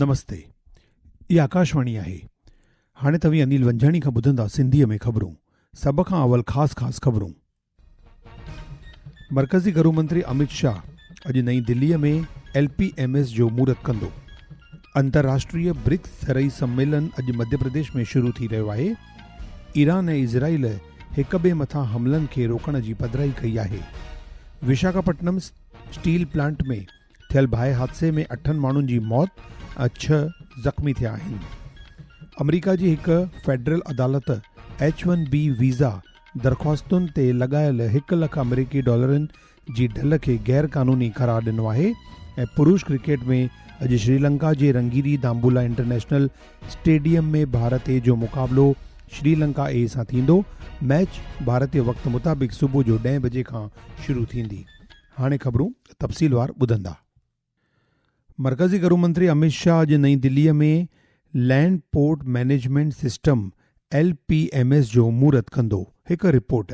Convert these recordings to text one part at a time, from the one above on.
नमस्ते, ये आकाशवाणी आहे। हाणे तव्हीं अनिल वंजाणी खां ॿुधंदा सिंधीअ में ख़बरूं। सभ खां अवल ख़ासि ख़बरूं। मरकज़ी गृह मंत्री अमित शाह अॼु नई दिल्लीअ में LPMS जो महूरत कंदो। अंतर्राष्ट्रीय ब्रिक्स ज़रई सम्मेलन अॼु मध्य प्रदेश में शुरू थी रहियो आहे। ईरान ऐं इज़राइल हिक ॿिए मथां हमलनि खे रोकण जी पधिराई कई आहे। विशाखापट्टनम स्टील प्लांट में थियल बाहि हादसे में 8 माण्हुनि जी मौत ऐं 6 ज़ख़्मी थिया आहिनि। अमरीका जी हिकु फेडरल अदालत H-1B वीज़ा दरख़्वास्तुनि ते लॻायल $1 लख अमेरिकी जी ढल खे गैर क़ानूनी करार ॾिनो आहे। ऐं पुरुष क्रिकेट में अॼु श्रीलंका जे रंगीरी दाम्बुला इंटरनेशनल स्टेडियम में भारत ए जो मुक़ाबिलो श्रीलंका ए सां थींदो। मैच भारतीय वक़्त मुताबिक़ सुबुह जो 10 बजे खां शुरू थींदी। हाणे ख़बरूं तफ़सीलवार ॿुधंदा। मरकज़ी गृह मंत्री अमित शाह अॼु नई दिल्लीअ में land port management system LPMS जो महूरत कंदो। हिकु रिपोर्ट।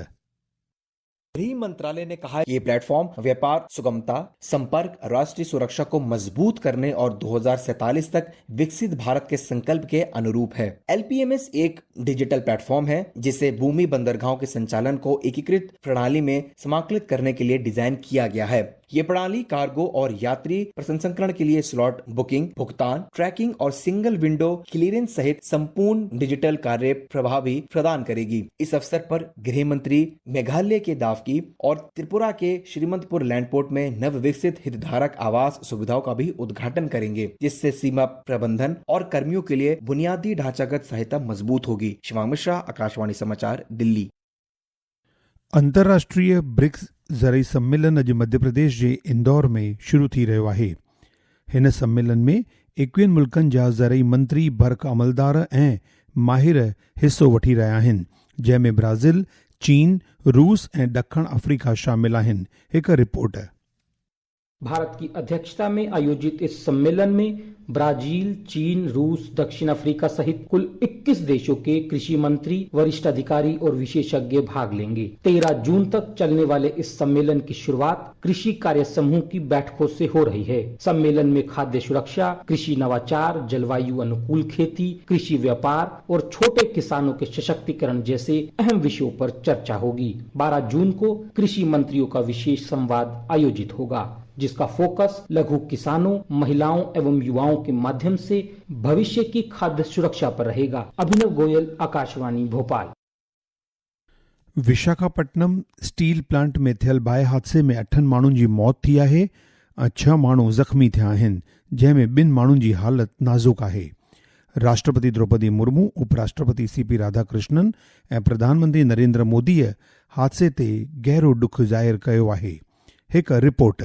गृह मंत्रालय ने कहा कि ये प्लेटफॉर्म व्यापार, सुगमता, संपर्क, राष्ट्रीय सुरक्षा को मजबूत करने और 2047 तक विकसित भारत के संकल्प के अनुरूप है। LPMS एक डिजिटल प्लेटफॉर्म है जिसे भूमि बंदरगाहों के संचालन को एकीकृत प्रणाली में समाकलित करने के लिए डिजाइन किया गया है। ये प्रणाली कार्गो और यात्री प्रसंस्करण के लिए स्लॉट बुकिंग, भुगतान, ट्रैकिंग और सिंगल विंडो क्लियरेंस सहित संपूर्ण डिजिटल कार्य प्रभावी प्रदान करेगी। इस अवसर पर गृह मंत्री मेघालय के दावकी और त्रिपुरा के श्रीमंतपुर लैंडपोर्ट में नव विकसित हितधारक आवास सुविधाओं का भी उद्घाटन करेंगे, जिससे सीमा प्रबंधन और कर्मियों के लिए बुनियादी ढांचागत सहायता मजबूत होगी। शिवांग मिश्रा, आकाशवाणी समाचार, दिल्ली। अंतर्राष्ट्रीय ब्रिक्स ज़रई सम्मेलन अॼु मध्य प्रदेश जे इंदौर में शुरू थी रहियो आहे। हिन सम्मेलन में 21 मुल्कनि जा ज़रई मंत्री, बर्क़ अमलदार ऐं माहिर हिसो वठी रहिया आहिनि, जंहिंमें ब्राज़ील, चीन, रूस ऐं ॾखण अफ्रीका शामिल आहिनि। हिकु रिपोर्ट। भारत की अध्यक्षता में आयोजित इस सम्मेलन में ब्राजील, चीन, रूस, दक्षिण अफ्रीका सहित कुल 21 देशों के कृषि मंत्री, वरिष्ठ अधिकारी और विशेषज्ञ भाग लेंगे। 13 जून तक चलने वाले इस सम्मेलन की शुरुआत कृषि कार्य समूह की बैठकों से हो रही है। सम्मेलन में खाद्य सुरक्षा, कृषि नवाचार, जलवायु अनुकूल खेती, कृषि व्यापार और छोटे किसानों के सशक्तिकरण जैसे अहम विषयों पर चर्चा होगी। 12 जून को कृषि मंत्रियों का विशेष संवाद आयोजित होगा, जिसका फोकस लघु किसानों, महिलाओं एवं युवाओं के माध्यम से भविष्य की खाद्य सुरक्षा पर रहेगा। अभिनव गोयल, आकाशवाणी, भोपाल। विशाखापट्टनम स्टील प्लांट में थियल बाहि हादसे में 8 माण्हुनि जी मौत थी आहे ऐं 6 माण्हू ज़ख़्मी थिया आहिनि, जंहिंमें 2 माण्हुनि जी हालत नाज़ुक आहे। राष्ट्रपति द्रौपदी मुर्मू, उपराष्ट्रपति CP राधाकृष्णन ऐं प्रधानमंत्री नरेंद्र मोदीअ हादसे ते गहरो दुख ज़ाहिर कयो आहे। हिकु रिपोर्ट।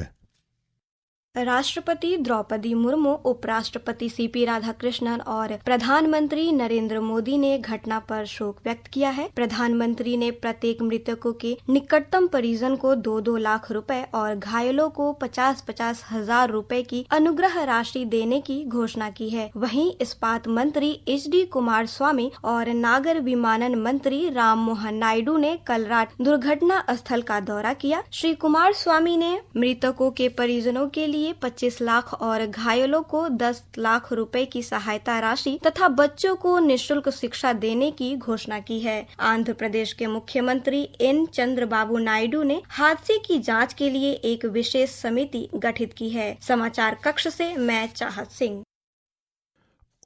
राष्ट्रपति द्रौपदी मुर्मू, उपराष्ट्रपति CP राधाकृष्णन और प्रधानमंत्री नरेंद्र मोदी ने घटना पर शोक व्यक्त किया है। प्रधानमंत्री ने प्रत्येक मृतकों के निकटतम परिजन को 2-2 लाख रुपए और घायलों को 50-50 हजार रुपए की अनुग्रह राशि देने की घोषणा की है। वहीं इस्पात मंत्री HD कुमारस्वामी और नागर विमानन मंत्री राम मोहन नायडू ने कल रात दुर्घटना स्थल का दौरा किया। श्री कुमारस्वामी ने मृतकों के परिजनों के लिए 25 लाख और घायलों को 10 लाख रुपए की सहायता राशि तथा बच्चों को निःशुल्क शिक्षा देने की घोषणा की है। आंध्र प्रदेश के मुख्यमंत्री N चंद्रबाबू नायडू ने हादसे की जांच के लिए एक विशेष समिति गठित की है। समाचार कक्ष से मैं चाहत सिंह।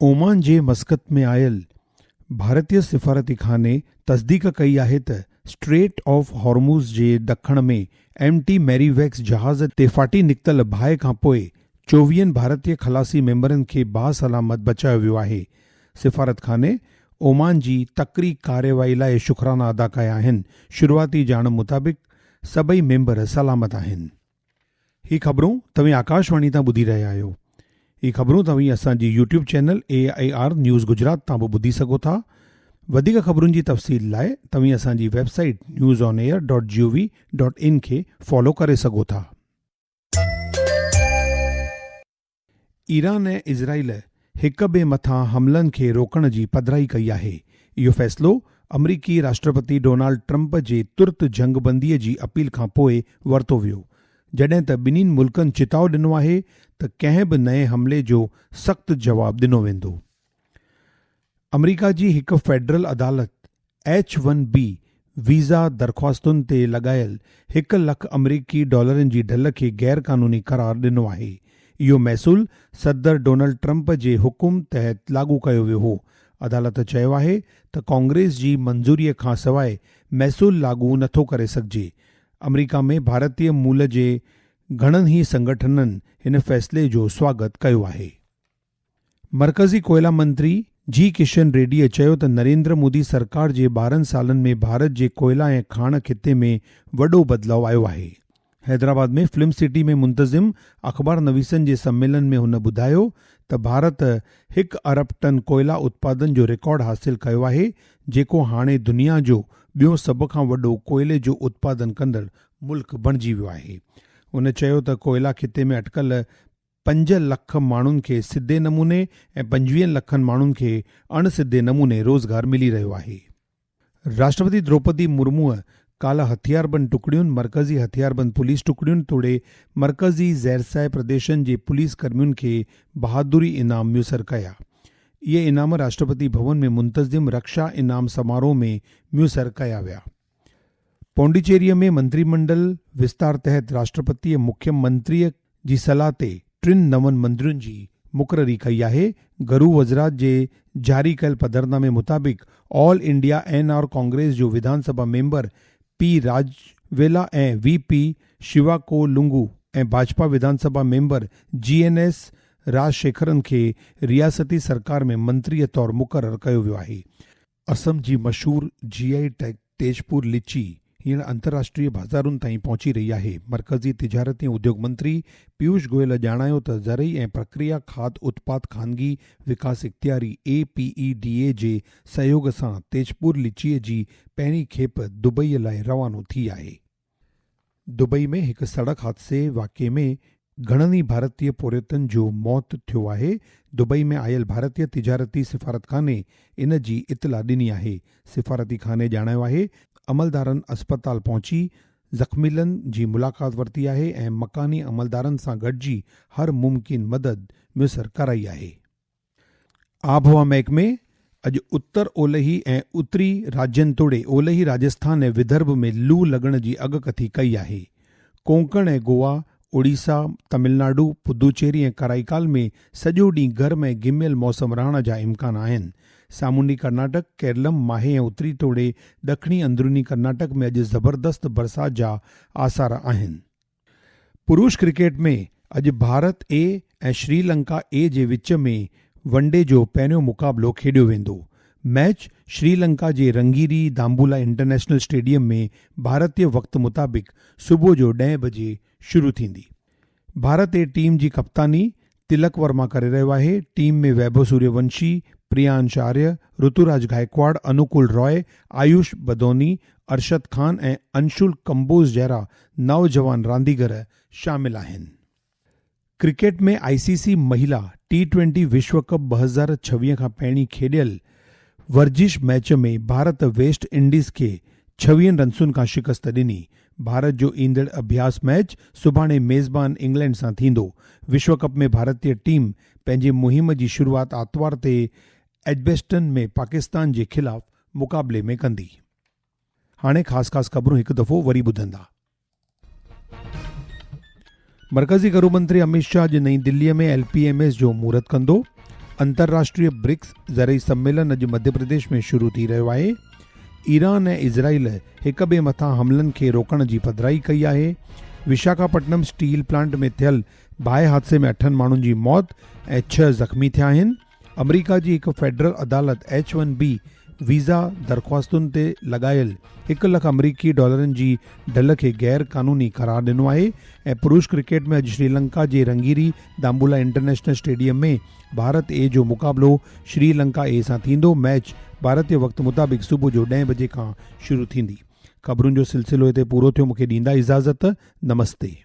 ओमान जे मस्कत में आयल भारतीय सिफारती खाने तस्दीक कई आहे त स्ट्रेट ऑफ हॉर्मुज़ जे ॾखण में MT मैरीवैक्स जहाज़ ते फाटी निकितल बाहि खां पोइ 24 भारतीय खलासी मेंबरनि खे बासलामत बचायो वियो आहे। सिफारत खाने ओमान जी तकड़ी कार्यवाही लाइ शुक्राना अदा कया आहिनि। शुरूआती ॼाण मुताबिक़ सभई मेंबर सलामत आहिनि। ही ख़बरूं तव्हां आकाशवाणी तां ॿुधी रहिया आहियो। ही ख़बरूं तव्हां असांजी YouTube channel AIR news Gujarat तां बि ॿुधी सघो था। वधीक ख़बरुनि जी तफ़सील लाइ तव्हां असांजी वेबसाइट newsonair.gov.in खे फॉलो करे सघो था। ईरान ऐं इज़राइल हिक ॿिए मथां हमलनि खे रोकण जी पधिराई कई आहे। इहो फ़ैसिलो अमरीकी राष्ट्रपति डोनाल्ड ट्रंप जे तुर्त जंगबंदीअ जी अपील खां पोइ वरितो वियो, जॾहिं त ॿिन्हिनि मुल्कनि चिताव ॾिनो आहे त कंहिं बि नए हमले जो सख़्तु जवाबु ॾिनो वेंदो। अमरीका जी हिकु फेडरल अदालत H-1B वीज़ा दरख़्वास्तुनि ते लॻायल $1 लख अमरीकी जी ढल खे गैर क़ानूनी करार ॾिनो आहे। इहो महसूल सदर डोनाल्ड ट्रंप जे हुकुम तहत लागू कयो वियो हो। अदालत चयो आहे त कांग्रेस जी मंज़ूरीअ खां सवाइ महसूल लागू नथो करे सघिजे। अमरीका में भारतीय मूल जे घणनि ई संगठननि हिन फ़ैसिले जो स्वागत कयो आहे। मरकज़ी कोयला मंत्री जी किशन रेड्डीअ चयो त नरेंद्र मोदी सरकार जे 12 सालनि में भारत जे कोयला ऐं खाण खिते में वॾो बदिलाव आयो आहे। हैदराबाद में फिल्म सिटी में मुंतज़िम अख़बार नवीसनि जे सम्मेलन में हुन ॿुधायो त भारत 1 अरब टन कोयला उत्पादन जो रिकॉर्ड हासिल कयो आहे, जेको हाणे दुनिया जो ॿियो सभ खां वॾो कोयले जो उत्पादन कंदड़ मुल्क बणिजी वियो आहे। हुन चयो त कोयला खिते में अटकल 5 लख माण्हुनि खे सिधे नमूने ऐं 25 लखनि माण्हुनि खे अणसिधे नमूने रोज़गार मिली रहियो आहे। राष्ट्रपति द्रौपदी मुर्मूअ काल्ह हथियारबंद टुकड़ियुनि, मरकज़ी हथियारबंद पुलिस टुकड़ियुनि तोड़े मरकज़ी ज़ैरसाए प्रदेशनि जे पुलिस कर्मियुनि खे बहादुरी इनाम मुयसर कया। इहे इनाम राष्ट्रपति भवन में मुंतज़िम रक्षा इनाम समारोह में मुयसर कया विया। पौंडीचेरीअ में मंत्रिमंडल विस्तार तहत राष्ट्रपतिअ मुख्यमंत्रीअ जी सलाह ते 3 नवनि मंत्रियुनि जी मुक़ररी कई आहे। घरू वज़रात जे जारी कयल पधरनामे मुताबिक़ ऑल इंडिया NR कांग्रेस जो विधानसभा मेंबर P राजवेला ऐं VP शिवाको लुंगू ऐं भाजपा विधानसभा मेंबर GNS राजशेखरन खे रियासती सरकार में मंत्रीअ तौरु मुक़ररु कयो वियो आहे। असम जी मशहूर GI टैग तेजपुर लीची हींअर अंतर्राष्ट्रीय बाज़ारुनि ताईं पहुची रही आहे। मरकज़ी तिजारती उद्योग मंत्री पीयूष गोयल ॼाणायो त ज़रई ऐं प्रक्रिया खाद्य उत्पाद ख़ानगी विकास इख़्तियारी APEDA जे सहयोग सां तेजपुर लीचीअ जी पहिरीं खेप दुबईअ लाइ रवानो थी आहे। दुबई में हिकु सड़क हादसे वाक़िए में घणनि ई भारतीय पर्यटन जो मौत थियो आहे। दुबई में आयल भारतीय तिजारती सिफ़ारतखाने इन जी इतला ॾिनी आहे। सिफ़ारती खाने ॼाणायो आहे अमलदारनि अस्पताल पहुची ज़ख़्मीलनि जी मुलाक़ात वरिती आहे ऐं मकानी अमलदारनि सां गॾिजी हर मुमकिन मदद मुयसर कराई आहे। आबहवा महकमे अॼु उत्तर ओलही ऐं उत्तरी राज्यनि तोड़े ओलही राजस्थान ऐं विदर्भ में लू लॻण जी अॻकथी कई आहे। कोंकण ऐं गोवा, ओडिशा, तमिलनाडु, पुदुचेरी ऐं कराईकाल में सॼो ॾींहुं गर्म ऐं घिमियल मौसम रहण जा इम्कान आहिनि। सामूंडी कर्नाटक, केरलम, माहे ऐं उत्तरी तोड़े ॾखणी अंदरूनी कर्नाटक में अॼु ज़बरदस्त बरसात जा आसार आहिनि। पुरुष क्रिकेट में अॼु भारत A ऐं श्रीलंका A जे विच में वनडे जो पहिरियों मुक़ाबिलो खेॾियो वेंदो। मैच श्रीलंका जे रंगीरी दाम्बुला इंटरनेशनल स्टेडियम में भारतीय वक़्त मुताबिक़ सुबुह जो 10 बजे शुरू थींदी। भारत A टीम जी कप्तानी तिलक वर्मा करे रहियो आहे। टीम में वैभव सूर्यवंशी, प्रियांश आर्य, ऋतुराज गायकवाड़, अनुकूल रॉय, आयुष बदौनी, अरशद खान ऐं अंशुल कंबोज जहिड़ा नौजवान रांदीगर शामिल आहिनि। क्रिकेट में ICC महिला T20 विश्व कप 2026 खां पहिरीं खेॾियल वर्जिश मैच में भारत वेस्ट इंडीज़ खे 26 रन्सुनि खां शिकस्त ॾिनी। भारत जो ईंदड़ अभ्यास मैच सुभाणे मेज़बान इंग्लैंड सां थींदो। विश्व कप में भारतीय टीम पंहिंजे मुहिम जी शुरूआति आर्तवार ते एजबेस्टन में पाकिस्तान जे ख़िलाफ़ मुक़ाबले में कंदी। हाणे ख़ासि ख़बरूं हिकु दफ़ो वरी ॿुधंदा। मरकज़ी गृह मंत्री अमित शाह अॼु नईं दिल्लीअ में LPMS जो महूरत कंदो। अंतर्राष्ट्रीय ब्रिक्स ज़रई सम्मेलन अॼु मध्य प्रदेश में शुरू थी रहियो आहे। ईरान ऐं इज़राइल हिक ॿिए मथां हमलनि खे रोकण जी पधिराई कई आहे। विशाखापट्टनम स्टील प्लांट में थियल बाहि हादसे में 8 माण्हुनि जी मौत ऐं 6 ज़ख़्मी थिया आहिनि। अमरीका जी हिकु फेडरल अदालत H-1B वीज़ा दरख़्वास्तुनि ते लॻायल $1 लख अमरीकी जी ढल खे गैर क़ानूनी करार ॾिनो आहे। ऐं पुरुष क्रिकेट में अॼु श्रीलंका जे रंगीरी दाम्बुला इंटरनेशनल स्टेडियम में भारत A जो मुक़ाबिलो श्रीलंका A सां थींदो। मैच भारतीय वक़्त मुताबिक़ सुबुह जो 10 बजे खां शुरू थींदी। ख़बरुनि जो सिलसिलो हिते पूरो थियो। मूंखे ॾींदा इजाज़त। नमस्ते।